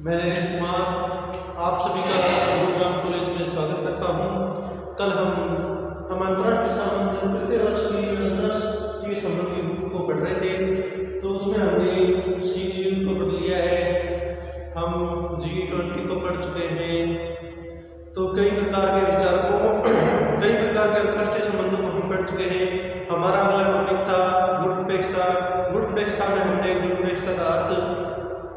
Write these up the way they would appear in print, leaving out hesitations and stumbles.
मैं नरेश कुमार आप सभी का गुरुग्राम कॉलेज में स्वागत करता हूँ। कल हम अंतर्राष्ट्रीय संबंध तृतीय वर्ष की अंतर्राष्ट्रीय संबंध की बुक को पढ़ रहे थे, तो उसमें हमने सी को पढ़ लिया है, हम G20 को पढ़ चुके हैं। तो कई प्रकार के विचारकों कई प्रकार के अंतर्राष्ट्रीय संबंधों को हम पढ़ चुके हैं। हमारा अगला टॉपिक था गुटनिरपेक्षता। गुटनिरपेक्षता में हमने गुटनिरपेक्षता का अर्थ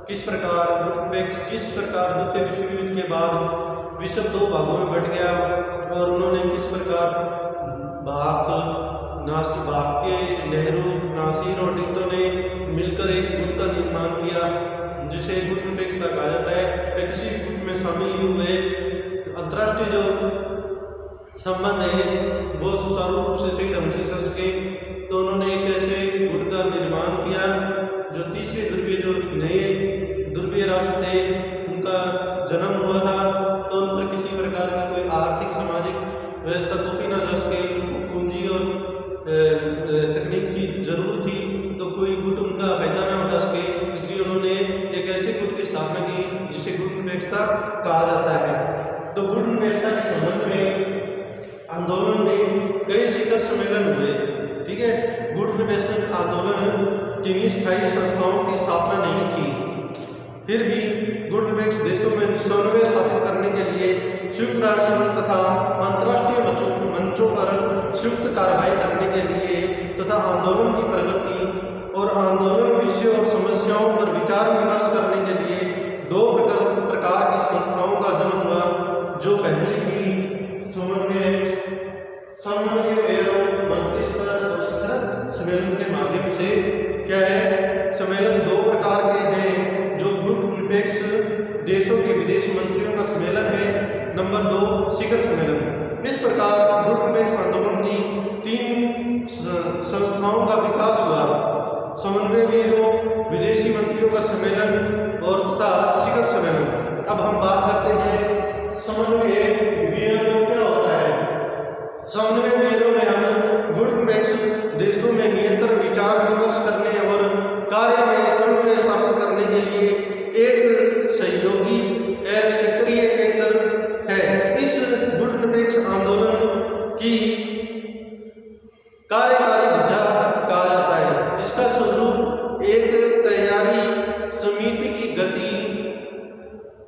किस प्रकार द्वितीय विश्व युद्ध के बाद विश्व दो भागों में बट गया और उन्होंने किस प्रकार भारत के नेहरू, नासिर और टिटो ने मिलकर एक गुट का निर्माण किया जिसे गुटनिरपेक्षता कहा जाता है। वे किसी भी गुट में शामिल नहीं हुए। अंतर्राष्ट्रीय जो संबंध है वो सुचारू रूप से सही ढंग से चल सके, तो उन्होंने एक ऐसे गुट का निर्माण किया जो तीसरे ध्रुवीय राष्ट्र थे उनका जन्म हुआ था। तो उन पर किसी प्रकार की कोई आर्थिक सामाजिक व्यवस्था थोपी ना जा सके, उनको पूंजी और तकनीक की जरूरत थी, तो कोई गुट उनका फायदा ना उठा सके, इसलिए उन्होंने एक ऐसे गुट की स्थापना की जिसे गुटनिरपेक्षता कहा जाता है। तो गुटनिरपेक्षता के संबंध में आंदोलन में कई शिखर सम्मेलन हुए। ठीक है, गुटनिरपेक्ष आंदोलन की स्थायी संस्थाओं की स्थापना नहीं थी, फिर भी गुटनिरपेक्ष देशों में समन्वय स्थापित करने के लिए संयुक्त राष्ट्र तथा अंतर्राष्ट्रीय मंचों पर संयुक्त कार्रवाई करने के लिए तथा आंदोलन की प्रगति और आंदोलन विषयों और समस्याओं पर विचार विमर्श करने के लिए दो प्रकार की संस्थाओं का जन्म हुआ। जो पहली थी समन्वय ब्यूरो मंत्री स्तर और शिखर सम्मेलन के माध्यम से। क्या है, सम्मेलन दो प्रकार के हैं जो गुटनिरपेक्ष देशों के विदेश मंत्रियों का सम्मेलन है। नंबर 2 शिखर सम्मेलन। इस प्रकार गुटनिरपेक्ष आंदोलन की 3 संस्थाओं का विकास हुआ: समन्वय ब्यूरो, विदेशी मंत्रियों का सम्मेलन और तथा शिखर सम्मेलन। अब हम बात करते हैं समन्वय ब्यूरो क्या होता है। समन्वय ब्यूरो में हम गुटनिरपेक्ष देशों में निरंतर विचार विमर्श करने और कार्य में समन्वय स्थापित करने के लिए एक सहयोगी सक्रिय केंद्र है। इस गुटनिरपेक्ष आंदोलन की कार्यकारी ढांचा कहा जाता है। इसका स्वरूप एक तैयारी समिति की गति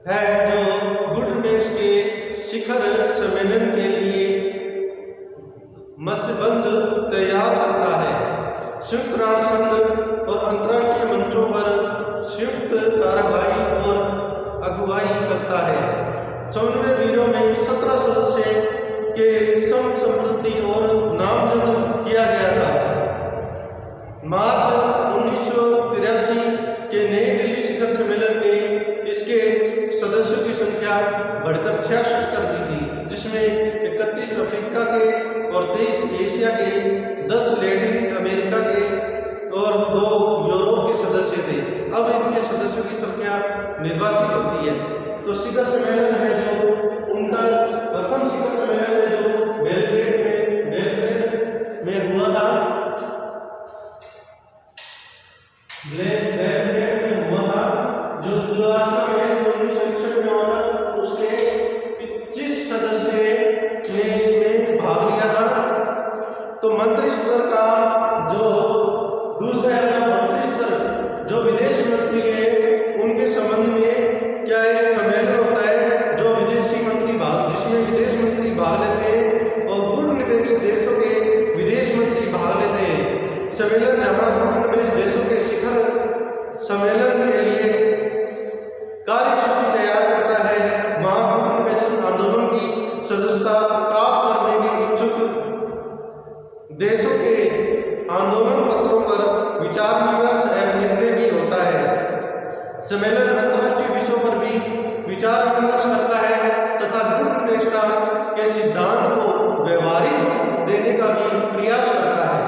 है जो गुटनिरपेक्ष के शिखर सम्मेलन के लिए मसबंद तैयार करता है। संयुक्त राष्ट्र संघ और अंतर्राष्ट्रीय मंचों पर संयुक्त कार्रवाई और अगुवाई करता है। समन्वय ब्यूरो में 17 सदस्य के सम्मति और नामजद किया गया था। मार्च 1983 के नई दिल्ली शिखर सम्मेलन में इसके सदस्यों की संख्या बढ़कर 66 कर दी थी, जिसमें 31 अफ्रीका के और 23 एशिया के, 10 लैटिन अमेरिका के और 2 यूरोप के सदस्य थे। अब इनके सदस्यों की संख्या निर्वाचित होती है। तो शिखर सम्मेलन है जो उनका प्रथम शिखर सम्मेलन है जो बेलग्रेड में हुआ था। बेलग्रेड में हुआ था जो 1961 में हुआ था। उसके 25 सदस्य ने इसमें भाग लिया था। तो मंत्री स्तर का जो दूसरा मंत्री स्तर जो विदेश मंत्री है उनके संबंध में क्या एक सम्मेलन होता है जो जिसमें विदेश मंत्री भाग लेते हैं और गुटनिरपेक्ष देशों के विदेश मंत्री भाग लेते हैं। सम्मेलन जहां गुटनिरपेक्ष देशों के शिखर सम्मेलन के लिए कार्यसूची तैयार करता है, वहां गुटनिरपेक्ष आंदोलन की सदस्यता प्राप्त करने के इच्छुक देशों के आंदोलन पत्रों पर विचार विमर्श एवं निर्णय भी होता है। सम्मेलन अंतर्राष्ट्रीय विषयों पर भी विचार विमर्श करता है तथा गुटनिरपेक्षता के सिद्धांत को व्यवहारिक रूप देने का भी प्रयास करता है।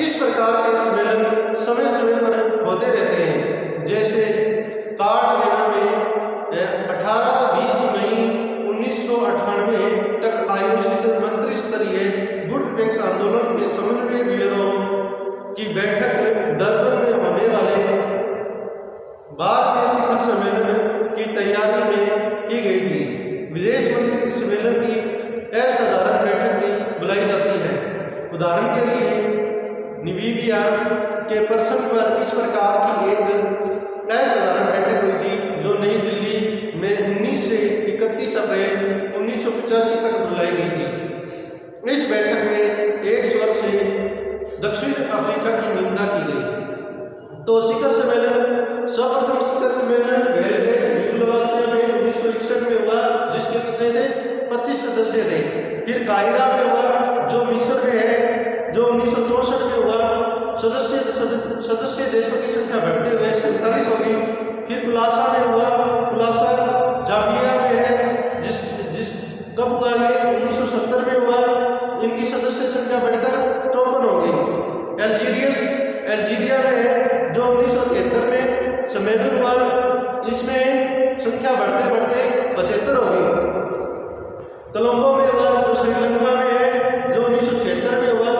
इस प्रकार के सम्मेलन समय समय पर होते रहते हैं, जैसे कार्टगेना में 18-20 मई 1998 तक आयोजित मंत्री स्तरीय गुटनिरपेक्ष आंदोलन के समन्वय ब्यूरो की बैठक डरबन में होने वाले 12वें शिखर सम्मेलन की इस प्रकार की एक असाधारण बैठक हुई थी जो नई दिल्ली में 19 से 31 अप्रैल 1985 तक बुलाई गई थी। इस बैठक में एक स्वर से दक्षिण अफ्रीका की निंदा की गई। तो शिखर सम्मेलन, सर्वप्रथम शिखर सम्मेलन बेलग्रेड यूगोस्लाविया में 1961 में हुआ, जिसके कितने थे? 25 सदस्य थे। फिर काहिरा में हुआ जो मिस्र में है, जो 1964 में हुआ। सदस्य देशों की संख्या बढ़ते हुए 47 होगी। फिर कुलासा में हुआ, कुलासा जाम्बिया में है, जिस कब हुआ ये? 1970 में हुआ। इनकी सदस्य संख्या बढ़कर 54 हो गई। अल्जीरिया में है जो 1973 में सम्मेलन हुआ, इसमें संख्या बढ़ते बढ़ते 75 हो गई। कोलंबो में हुआ जो श्रीलंका में है, जो 1976 में हुआ,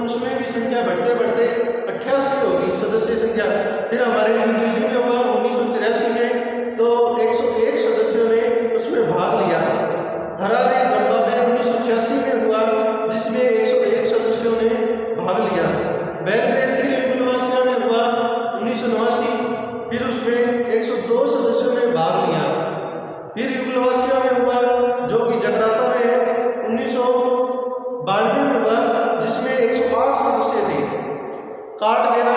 उसमें भी संख्या बढ़ते बढ़ते 88 होगी सदस्य संख्या। फिर हमारे दिल्ली में हुआ 1983 में, तो 101 सदस्यों ने उसमें भाग लिया। हरारे जिम्बाब्वे 1986 में हुआ, जिसमें 101 सदस्यों ने भाग लिया। बेलग्रेड फिर यूगोस्लाविया में हुआ 1989, फिर उसमें 102 सदस्यों ने भाग लिया। फिर यूगोस्लाविया में हुआ जो कि जकार्ता में है 1992 में हुआ, जिसमें 108 सदस्य थे। कार्टगेना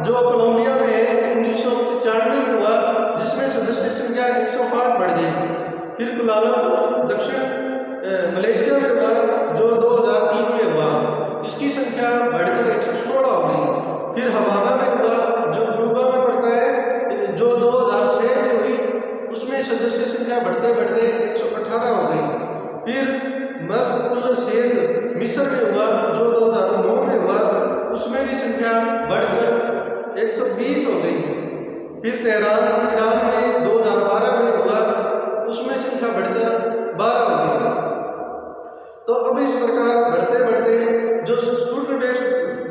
जो कोलंबिया में है 1995 में हुआ, जिसमें सदस्य संख्या 105 बढ़ गई। फिर कुलालमपुर दक्षिण मलेशिया में हुआ जो 2003 में हुआ, इसकी संख्या बढ़कर 116 हो गई। फिर हवाना में हुआ जो क्यूबा में पड़ता है, जो 2006 में हुई, उसमें सदस्य संख्या बढ़ते बढ़ते 118 हो गई। फिर मस्कुल शेख मिस्र में हुआ जो 2009 में हुआ, उसमें भी संख्या बढ़कर 120 हो गई। फिर तेहरान ईरान में 2012 में हुआ, उसमें संख्या बढ़कर 12 हो गई। तो अब इस प्रकार बढ़ते बढ़ते जो स्टूडेंट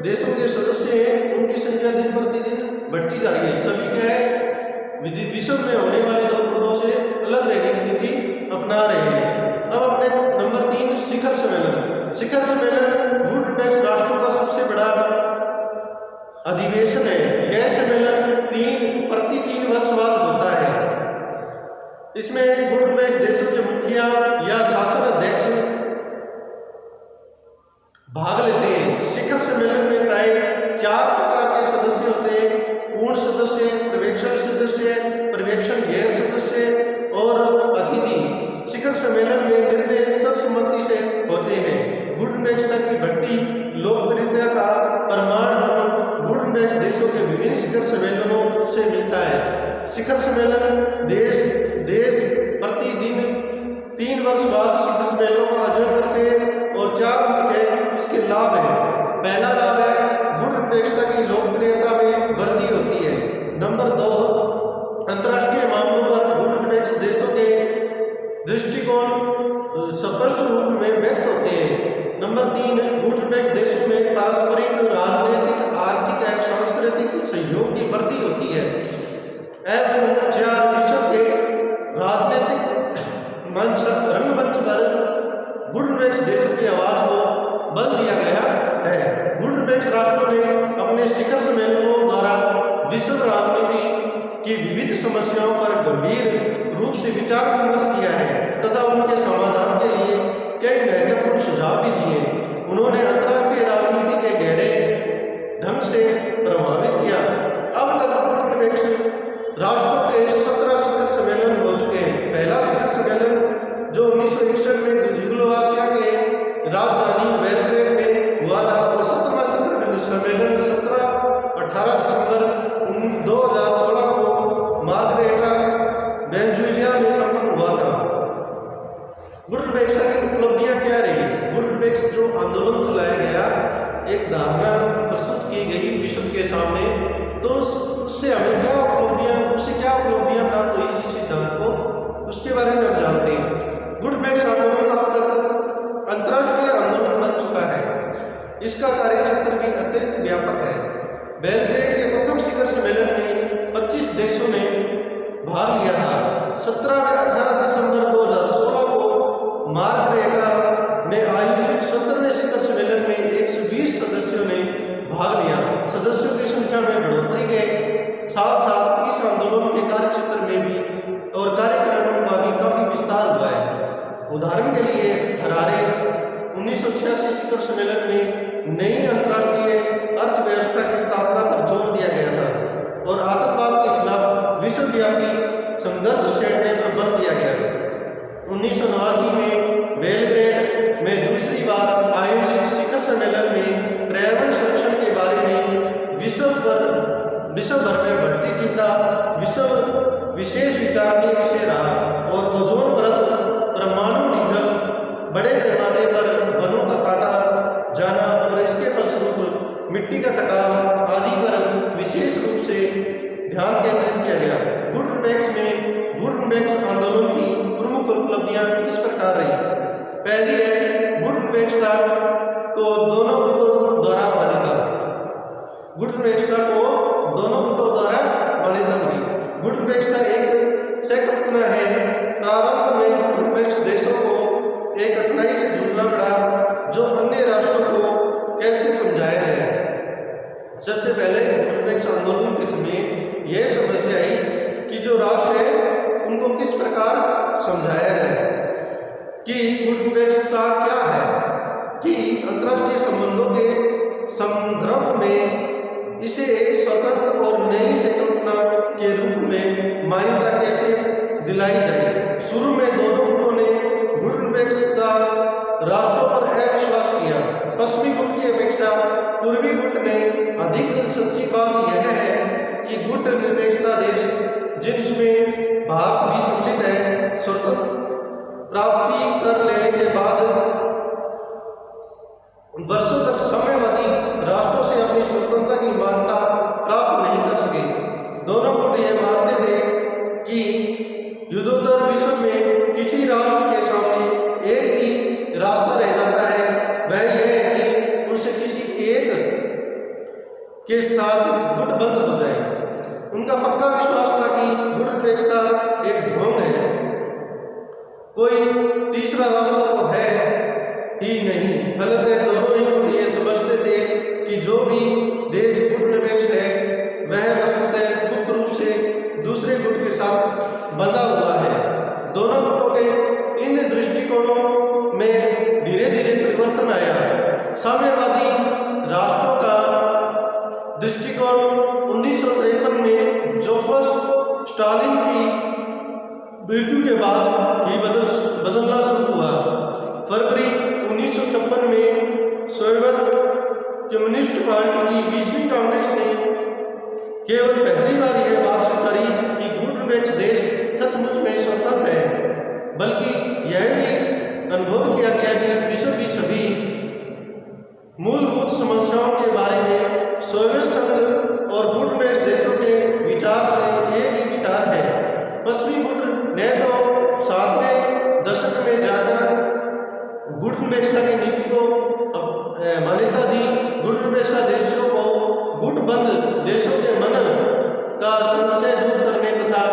देशों के सदस्य हैं, उनकी संख्या दिन प्रतिदिन बढ़ती जा रही है। सभी क्या है, विश्व में होने वाले दौरों से अलग रहने की नीति अपना रहे हैं। अब अपने नंबर 3 शिखर सम्मेलन। शिखर सम्मेलन बुडापेस्ट राष्ट्रों का सबसे बड़ा अधिवेशन है। यह सम्मेलन प्रति 3 वर्ष बाद होता है। इसमें बुडापेस्ट देशों के मुखिया या शासन अध्यक्ष भाग लेते हैं। शिखर सम्मेलन में प्राय 4 प्रकार के सदस्य होते हैं: पूर्ण सदस्य, पर्यवेक्षण गैर सदस्य और अतिथि। शिखर सम्मेलन में निर्णय सर्वसम्मति से होते हैं। बुडापेस्ट की बढ़ती लोकप्रियता का प्रमाण हम बुडापेस्ट देशों के विभिन्न शिखर सम्मेलनों से मिलता है। शिखर सम्मेलन देश प्रतिदिन 3 वर्ष बाद शिखर सम्मेलनों का आयोजन करते हैं और 4 मुख्य इसके लाभ हैं। पहला लाभ है बुडापेस्ट की लोकप्रियता में वृद्धि होती है। नंबर 2, अंतर्राष्ट्रीय मामलों पर बुडापेस्ट देशों के दृष्टिकोण स्पष्ट रूप में व्यक्त होते हैं। नंबर 3, बुडापेस्ट देशों में पारस्परिक राजनीतिक, आर्थिक एवं सांस्कृतिक सहयोग की वृद्धि होती है। एवं नंबर 4, विश्व के राजनीतिक रंगमंच पर बुडापेस्ट देशों की आवाज को बल दिया गया है। बुडापेस्ट राष्ट्रों ने अपने शिखर सम्मेलनों द्वारा विश्व राजनीति की विविध समस्याओं पर गंभीर रूप से विचार विमर्श किया है तथा उनके समाधान के लिए कई महत्वपूर्ण सुझाव भी दिए। उन्होंने अंतर्राष्ट्रीय राजनीति के गहरे ढंग से प्रभावित किया। अब तक बुडापेस्ट राष्ट्रों के 17 शिखर सम्मेलन हो चुके हैं। पहला शिखर सम्मेलन जो 1961 में यूगोस्लाविया के राजधानी बेलग्रेड में हुआ था और 17वां शिखर सम्मेलन 18 दिसंबर 2016 को मार्गरेटा वेनेजुएला में संपन्न हुआ था। बुडापेस्ट की उपलब्धियां क्या रही? बुडापेस्ट जो आंदोलन चलाया गया, एक धारणा प्रस्तुत की गई विश्व के सामने, तो उससे हमें क्या उपलब्धियां प्राप्त हुई इस सिद्धांत को, उसके बारे में हम जानते हैं। बुडापेस्ट आंदोलन अब तक अंतर्राष्ट्रीय आंदोलन बन चुका है। इसका कार्यक्षेत्र भी अत्यंत व्यापक है। बेलग्रेड के प्रथम शिखर सम्मेलन में 25 देशों ने भाग लिया था। 17 व 18 दिसंबर 2016 को मार्गरेटा में आयोजित 17वें शिखर सम्मेलन में 120 सदस्यों ने भाग लिया। सदस्यों की संख्या में बढ़ोतरी के साथ साथ इस आंदोलन के कार्य क्षेत्र में भी और कार्यक्रमों का भी काफी विस्तार हुआ है। उदाहरण के लिए हरारे 1986 शिखर सम्मेलन में नई अंतर्राष्ट्रीय अर्थव्यवस्था की स्थापना पर जोर दिया गया था और आतंकवाद के खिलाफ विश्वव्यापी संघर्ष छेड़ने पर बल दिया गया। 1989 में बेलग्रेड में दूसरी बार आयोजित शिखर सम्मेलन में पर्यावरण संरक्षण के बारे में विश्व भर में बढ़ती चिंता विशेष विचारणीय विषय रहा और ओजोन परत, परमाणु डीजल, बड़े पैमाने पर वनों का काटा जाना और इसके फलस्वरूप मिट्टी का कटाव आदि पर विशेष रूप से ध्यान केंद्रित किया गया। गुटेनबर्ग आंदोलन की प्रमुख उपलब्धियां इस प्रकार रही। पहली है गुटेनबर्ग को दोनों गुटों द्वारा मान्यता। गुटेनबर्ग को दोनों गुटों द्वारा मान्यता मिली। गुटेनबर्ग एक संकल्पना है। प्रारंभ में गुटेनबर्ग देशों को एक कठिनाई से जूझना पड़ा जो अन्य राष्ट्रों को कैसे समझाया जाए। सबसे पहले गुटेनबर्ग आंदोलन के समय यह समस्या आई कि जो राष्ट्र है उनको किस प्रकार समझाया जाए कि गुटेनबर्ग क्या है, कि अंतर्राष्ट्रीय संबंधों के संदर्भ में इसे एक स्वतंत्र और नई संकल्पना के रूप में मान्यता कैसे दिलाई जाए। शुरू में दोनों गुटों ने गुटेनबर्ग राष्ट्रों पर अविश्वास किया। पश्चिमी गुट की अपेक्षा पूर्वी गुट ने अधिक सच्ची बात यह है कि गुटनिरपेक्ष देश जिनमें भारत भी सम्मिलित है, स्वतंत्र प्राप्ति कर लेने के बाद वर्षों तक साम्यवादी राष्ट्रों से अपनी स्वतंत्रता की मान्यता प्राप्त नहीं कर सके। दोनों गुट यह मानते थे कि युद्धोत्तर विश्व में किसी राष्ट्र के सामने एक ही रास्ता रह जाता है, वह यह है कि उनसे किसी एक के साथ गुटबंद हो जाए। उनका पक्का विश्वास था कि गुटनिरपेक्षता एक ढोंग है, कोई तीसरा रास्ता तो है ही नहीं। फलतः दोनों ही गुट ये समझते थे कि जो भी देश गुटनिरपेक्ष है वह वस्तुतः गुप्त रूप से दूसरे गुट के साथ बंधा हुआ है। दोनों गुटों के इन दृष्टिकोणों में धीरे धीरे परिवर्तन आया। साम्यवादी राष्ट्रों का दृष्टिकोण 1953 में जोसेफ स्टालिन की मृत्यु के बाद ही बदलना शुरू हुआ। फरवरी 1956 में सोवियत कम्युनिस्ट पार्टी की 20वीं कांग्रेस ने केवल पहली बार यह बात स्वीकारी कि गुटनिरपेक्ष देश सचमुच में स्वतंत्र है, बल्कि यह भी अनुभव किया गया कि विश्व की सभी मूलभूत समस्याओं के बारे में सोवियत संघ और गुटनिरपेक्ष देशों के विचार से एक ही विचार है। पश्चिमी गुट ने तो 7वें दशक में जाकर गुटनिरपेक्षता की नीति को मान्यता दी। गुटनिरपेक्ष देशों को गुटबंद देशों के मन का संशय दूर करने तथा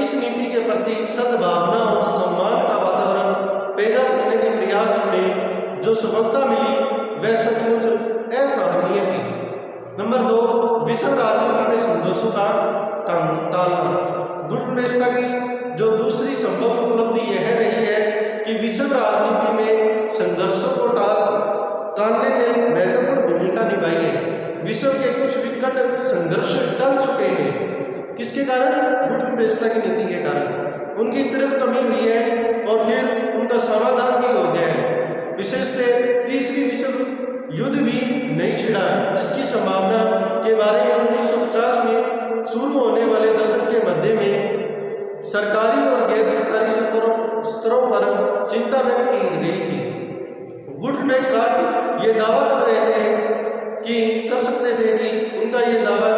इस नीति के प्रति सद्भावना और सम्मान का वातावरण पैदा करने के प्रयास में जो सफलता मिली वह सचमुच असराहनीय थी। नंबर 2, विश्व राजनीति में संघर्षों का टालना। गुटनिरपेक्षता की जो दूसरी संभव उपलब्धि यह रही है कि विश्व राजनीति में संघर्षों को टालने में महत्वपूर्ण भूमिका निभाई है। विश्व के कुछ विकट संघर्ष टल चुके हैं। किसके कारण? गुटनिरपेक्षता की नीति के कारण। उनकी तीव्र कमी हुई है और फिर उनका समाधान भी हो गया है। विशेषतः तीसरी विश्व युद्ध भी नहीं छिड़ा, जिसकी संभावना के बारे में 1950 में शुरू होने वाले दशक के मध्य में सरकारी और गैर सरकारी स्तरों पर चिंता व्यक्त की गई थी। गुटनिरपेक्ष राष्ट्र ये दावा कर रहे थे कि कर सकते थे कि उनका ये दावा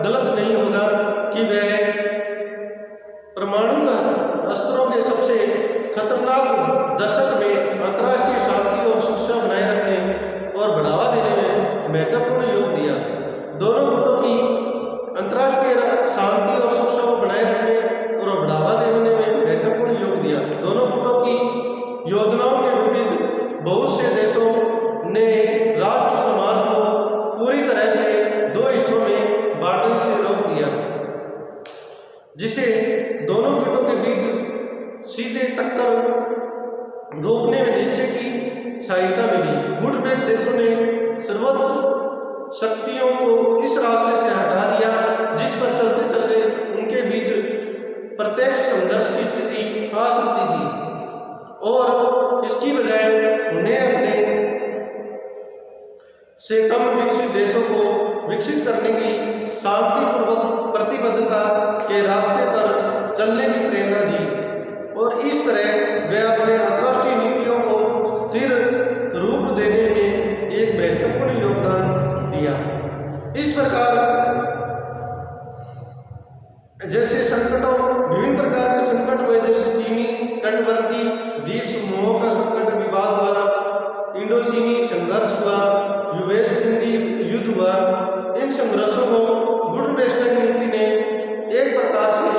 गलत नहीं होगा कि वह परमाणु अस्त्रों के सबसे खतरनाक दशक में अंतर्राष्ट्रीय शांति और सुरक्षा बनाए रखने और बढ़ावा देने में महत्वपूर्ण योग दिया। दोनों गुटों की अंतर्राष्ट्रीय शांति और सुरक्षा को बनाए रखने और बढ़ावा देने में महत्वपूर्ण योग दिया। दोनों गुटों की योजनाओं के विपरीत बहुत से देशों ने जिसे दोनों गुटों के बीच सीधे टक्कर रोकने में निश्चय की सहायता मिली। गुटनिरपेक्ष देशों ने सर्वोच्च शक्तियों को इस रास्ते से हटा दिया जिस पर चलते चलते उनके बीच प्रत्यक्ष संघर्ष की स्थिति आ सकती थी, और इसकी बजाय उन्हें अपने से कम विकसित देशों को विकसित करने की शांतिपूर्वक प्रतिबद्धता के रास्ते पर चलने की प्रेरणा दी, और इस तरह वे अपने अंतर्राष्ट्रीय नीतियों को स्थिर रूप देने में एक महत्वपूर्ण योगदान दिया। इस प्रकार जैसे संकटों, विभिन्न प्रकार के संकट हुए, जैसे चीनी तटवर्ती द्वीप समूहों का संकट विवाद हुआ, इंडो चीनी संघर्ष हुआ, यूएस सिंधी युद्ध हुआ, इन संघर्षों को गुटनिरपेक्ष की नीति ने एक प्रकार से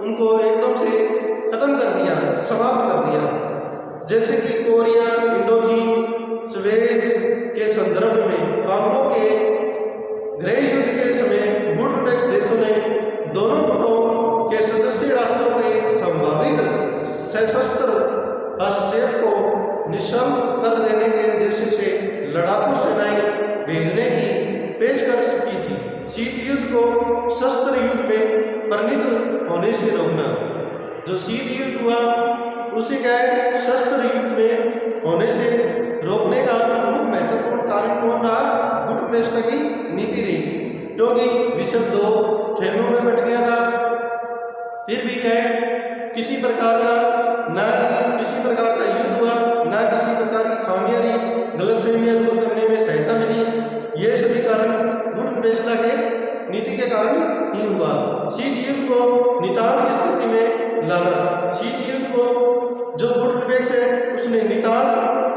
उनको एकदम से खत्म कर दिया, समाप्त कर दिया। जैसे कि कोरिया, इंडोचीन, स्वेज के संदर्भ में कांगो के गृह युद्ध के समय गुटनिरपेक्ष देशों ने दोनों गुटों के सदस्य राष्ट्रों के संभावित सशस्त्र हस्तक्षेप को निश्चल कर देने के उद्देश्य से लड़ाकू सेनाएं भेजने की पेशकश की थी। शीत युद्ध को शस्त्र युद्ध में परिणत होने से रोकना। जो शीत युद्ध हुआ उसे क्या है, शस्त्र युद्ध में होने से रोकने का प्रमुख महत्वपूर्ण कारण कौन रहा? गुटनिरपेक्ष की नीति रही, क्योंकि विश्व दो खेमों में बट गया था। फिर भी क्या है, किसी प्रकार का ना किसी प्रकार का युद्ध हुआ, ना किसी प्रकार की खामियां रही, गलतफहमियां दूर करने में सहायता मिली। ये सभी कारण गुटनिरपेक्ष के नीति के कारण ही हुआ। शीत युद्ध को नितान की स्थिति में लाना। शीत युद्ध को जो गुटनिरपेक्ष है उसने नितान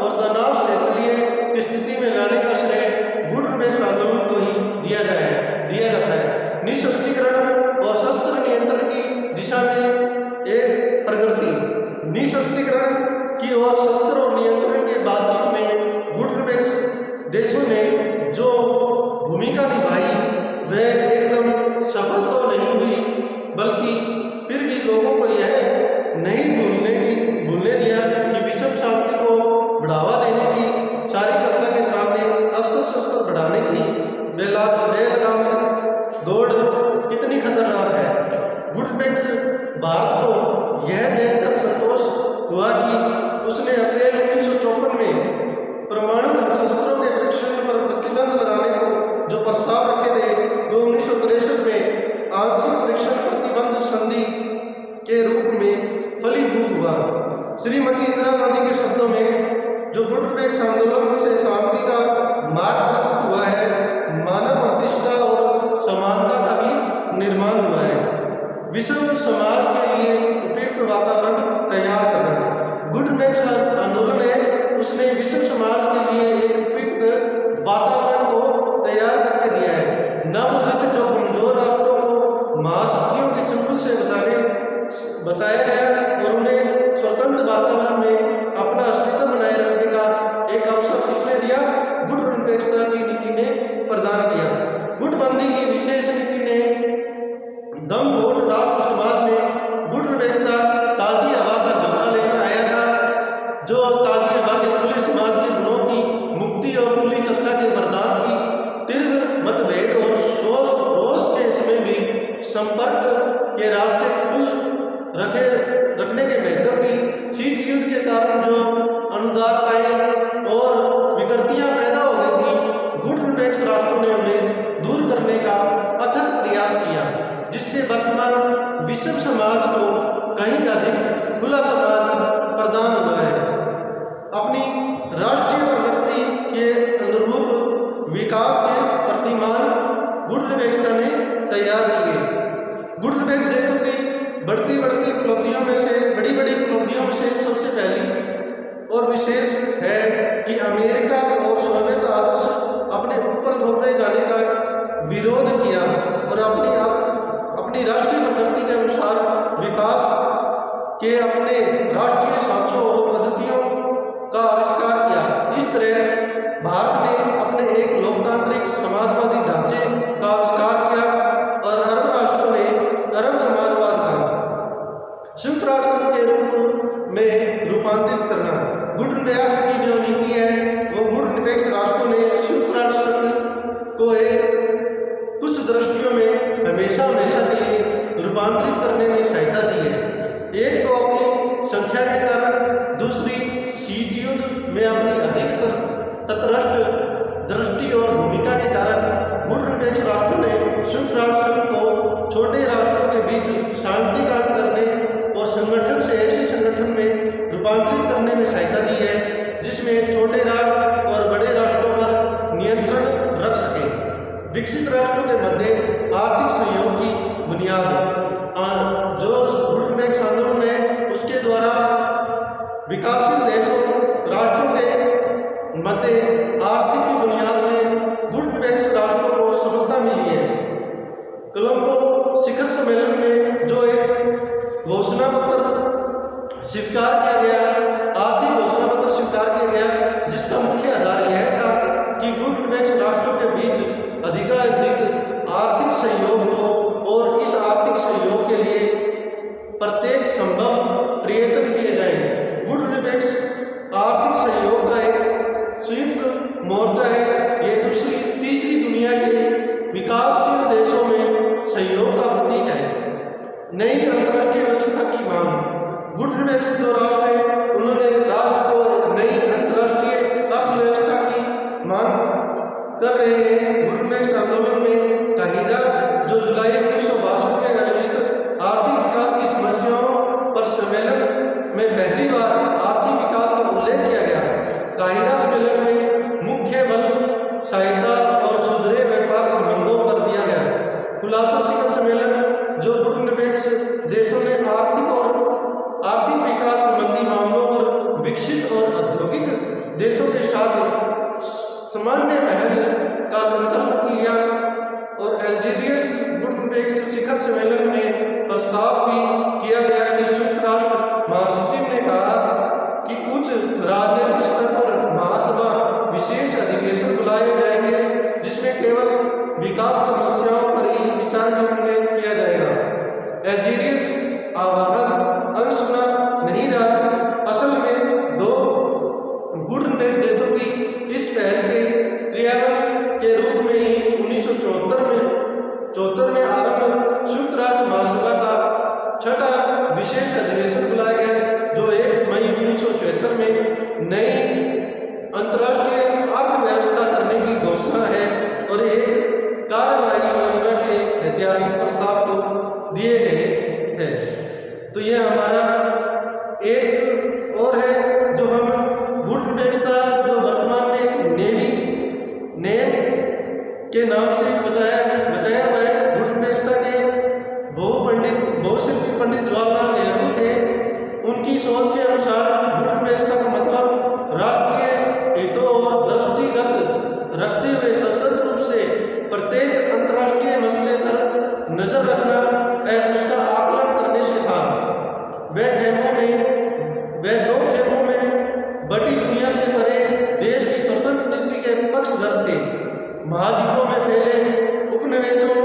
और तनाव से तलीय की स्थिति में लाने का श्रेय गुटनिरपेक्ष आंदोलन को ही दिया जाता है। निःशस्त्रीकरण और शस्त्र नियंत्रण की दिशा में एक प्रगति, निःशस्त्रीकरण की और शस्त्र और नियंत्रण के बातचीत में गुटनिरपेक्ष देशों ने जो भूमिका निभाई वह एकदम सफल तो नहीं हुई, बल्कि फिर भी लोगों को यह नहीं भूलने दिया कि विश्व शांति को बढ़ावा देने की सारी चर्चा के सामने अस्त्र शस्त्र बढ़ाने की बेलगाम दौड़ कितनी खतरनाक है। गुटनिरपेक्ष भारत को यह देखकर संतोष हुआ कि उसने अप्रैल 1954 में परमाणु शस्त्रों के परीक्षण पर प्रतिबंध लगाने को जो प्रस्ताव रखे थे, वो 1963 में आंशिक परीक्षण प्रतिबंध संधि के रूप में फलीभूत हुआ। श्रीमती इंदिरा गांधी के शब्दों में, जो गुटनिरपेक्ष आंदोलन से शांति का मार्ग प्रस्तुत हुआ है, मानव प्रतिष्ठा और समानता का भी निर्माण हुआ है। विश्व समाज के लिए उपयुक्त वातावरण तैयार करना। गुटनिरपेक्ष आंदोलन है, उसने विश्व समाज के लिए एक उपयुक्त वातावरण को तैयार करके दिया है। नवोदित जो कमजोर राष्ट्रों को महाशक्तियों के चंगुल से बचाया गया और उन्हें स्वतंत्र वातावरण में अपना अस्तित्व बनाए रखने का एक अवसर किसने दिया? गुटनिरपेक्षता की नीति ने प्रदान किया। गुटबंदी की विशेष नीति ने दम घोट राष्ट्र समाज में गुटनिरपेक्षता ताजी हवा का झोंका लेकर आया था, जो ताजी हवा के खुले समाज के गुणों की मुक्ति और खुली चर्चा के वरदान की तीव्र मतभेद और रोष के समय भी संपर्क के रास्ते खुल रखने के महत्व की। शीत युद्ध के कारण जो अनुदारताएं और विकृतियां पैदा हो गई थी, गुटनिरपेक्ष राष्ट्रों ने उन्हें दूर करने का अथक प्रयास किया, जिससे वर्तमान विश्व समाज को कहीं अधिक खुला समाज प्रदान हुआ है। अपनी राष्ट्रीय प्रगति के अनुरूप विकास के प्रतिमान गुटनिरपेक्षता ने तैयार किए। गुटनिरपेक्ष देशों की बढ़ती उपलब्धियों में से सबसे पहली और विशेष है कि अमेरिका और सोवियत आदर्श अपने ऊपर थोपने जाने का विरोध किया और अपनी राष्ट्रीय प्रगति के अनुसार विकास के अपने राष्ट्रीय साक्ष्यों और पद्धतियों का आविष्कार किया। इस तरह भारत ने अपने एक लोकतांत्रिक समाजवादी ढांचे का आविष्कार किया और अरब राष्ट्रों ने अरब समाज राष्ट्र संघ के रूप में रूपांतरित करना। गुट निरपेक्ष की जो नीति है वो गुट निरपेक्ष राष्ट्रों ने संयुक्त राष्ट्र संघ को एक कुछ दृष्टियों में हमेशा के लिए रूपांतरित करने में सहायता दी है। एक तो अपनी संख्या के कारण, दूसरी शीत युद्ध में अपनी अधिकतर तटस्थ दृष्टि और भूमिका के कारण गुट निरपेक्ष राष्ट्रों ने संयुक्त राष्ट्र संघ को छोटे राष्ट्रों के बीच शांति कायम करने और संगठन से ऐसे संगठन में रूपांतरित करने में सहायता दी है जिसमें छोटे राष्ट्र और बड़े राष्ट्रों पर नियंत्रण रख सके। विकसित राष्ट्रों के मध्य आर्थिक सहयोग की बुनियाद जो गुट निरपेक्ष आंदोलन है उसके द्वारा विकासशील देशों राष्ट्रों के मध्य आर्थिक की बुनियाद में गुट निरपेक्ष राष्ट्रों को सफलता मिली है। कोलंबो शिखर सम्मेलन में जो एक घोषणा पत्र स्वीकार किया गया, आर्थिक घोषणा पत्र स्वीकार किया गया, जिसका मुख्य आधार यह था कि गुट निरपेक्ष राष्ट्रों के बीच अधिकाधिक आर्थिक सहयोग हो और इस आर्थिक सहयोग के लिए प्रत्येक संभव प्रयत्न किए जाए। गुट निरपेक्ष आर्थिक सहयोग का एक संयुक्त मोर्चा है। ये तीसरी दुनिया के विकासशील देशों में सहयोग का प्रतीक है। नई अंतर्राष्ट्रीय व्यवस्था की मांग। गुट निरपेक्ष जो राष्ट्र है उन्होंने राष्ट्र को नई अंतर्राष्ट्रीय अर्थव्यवस्था की मांग कर रहे हैं। गुट निरपेक्ष आंदोलन में काहिरा जो जुलाई 1962 में आयोजित आर्थिक विकास की समस्याओं पर सम्मेलन में पहली बार आर्थिक विकास का उल्लेख किया गया। काहिरा सम्मेलन में मुख्य बल सहायता और सुधरे व्यापार संबंधों पर दिया गया। खुलासा शिखर सम्मेलन जो गुट निरपेक्ष देशों ने आर्थिक विकास संबंधी मामलों पर विकसित और औद्योगिक देशों के साथ सामान्य पहल का संकल्प किया और अल्जीरियस गुट निरपेक्ष शिखर सम्मेलन में प्रस्ताव भी किया गया कि संयुक्त राष्ट्र महासचिव ने कहा कि उच्च राजनीतिक स्तर पर महासभा विशेष अधिवेशन बुलाए जाएंगे जिसमें केवल विकास समस्याओं पर ही विचार विमर्श किया जाएगा। अल्जीरियस आह्वान अनसुना नहीं रहा। असल में दो गुट निरपेक्ष देशों की इस पहल के क्रियान्वयन के रूप में ही 1974 में आरंभ संयुक्त राष्ट्र महासभा का छठा विशेष अधिवेशन बुलाया गया जो 1 मई 1974 में नई अंतर्राष्ट्रीय अर्थव्यवस्था करने की घोषणा है और एक कार्यवाही योजना के ऐतिहासिक प्रस्ताव को दिए गए हैं। तो यह हमारा एक और है जो हम गुट निरपेक्षता जो वर्तमान में एक नेम के नाम से बचाया हुआ है। गुट निरपेक्षता के बहुशिल्पी पंडित जवाहरलाल नेहरू थे। उनकी सोच के अनुसार गुट निरपेक्षता का मतलब राष्ट्रीय हितों और दृष्टिगत रखते हुए स्वतंत्र रूप से प्रत्येक अंतर्राष्ट्रीय मसले पर नजर रखना एवं उसका आकलन करने से था। वे दो खेमों में बड़ी दुनिया से परे देश की स्वतंत्र नीति के पक्षधर थे। महाद्वीपों में फैले उपनिवेशों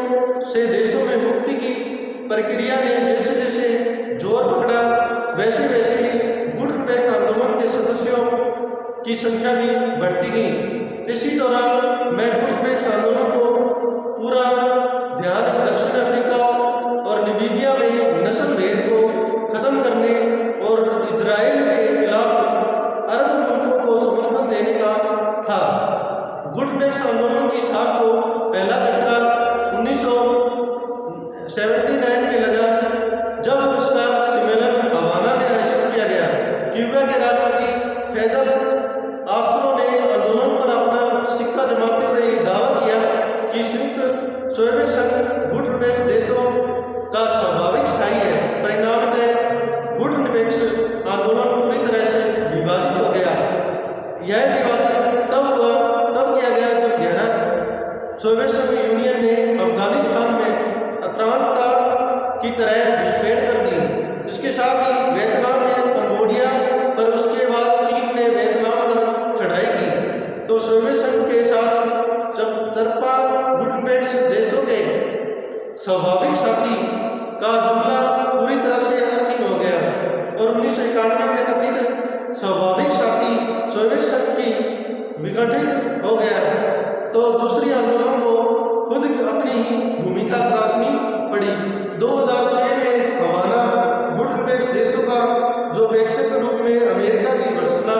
से देशों में मुक्ति की प्रक्रिया ने जैसे जैसे जोर पकड़ा वैसे वैसे ही गुट निरपेक्ष आंदोलन के सदस्यों की संख्या भी बढ़ती गई। इसी दौरान मैं गुट निरपेक्ष आंदोलन को पूरा ध्यान दक्षिण अफ्रीका और नामीबिया में नस्ल भेद को खत्म करने और इजराइल के खिलाफ अरब मुल्कों को समर्थन देने का था। गुट निरपेक्ष आंदोलन की शाख को पहला झटका 1979 में लगा जब उसका सम्मेलन हवाना में आयोजित किया गया। क्यूबा के राष्ट्रपति फेदल आस्त्रो ने आंदोलन पर अपना सिक्का जमाते हुए दावा किया कि संयुक्त सोवियत संघ गुट निरपेक्ष देशों का स्वाभाविक स्थायी है। परिणामतः गुट निरपेक्ष आंदोलन पूरी तरह से विभाजित हो गया। यह विभाजन तब किया गया जब गहरा सोवियत संघ यूनियन ने अफगानिस्तान में आक्रामकता की तरह घुसपैठ कर दी। इसके साथ ही वियतनाम में कंबोडिया पर उसके बाद चीन ने वियतनाम पर चढ़ाई की तो सोवियत संघ के साथ चरपा गुट निरपेक्ष देशों के स्वाभाविक साथी का जुमला पूरी तरह से अर्थहीन हो गया। प्रेक्षक के रूप में अमेरिका की घोषणा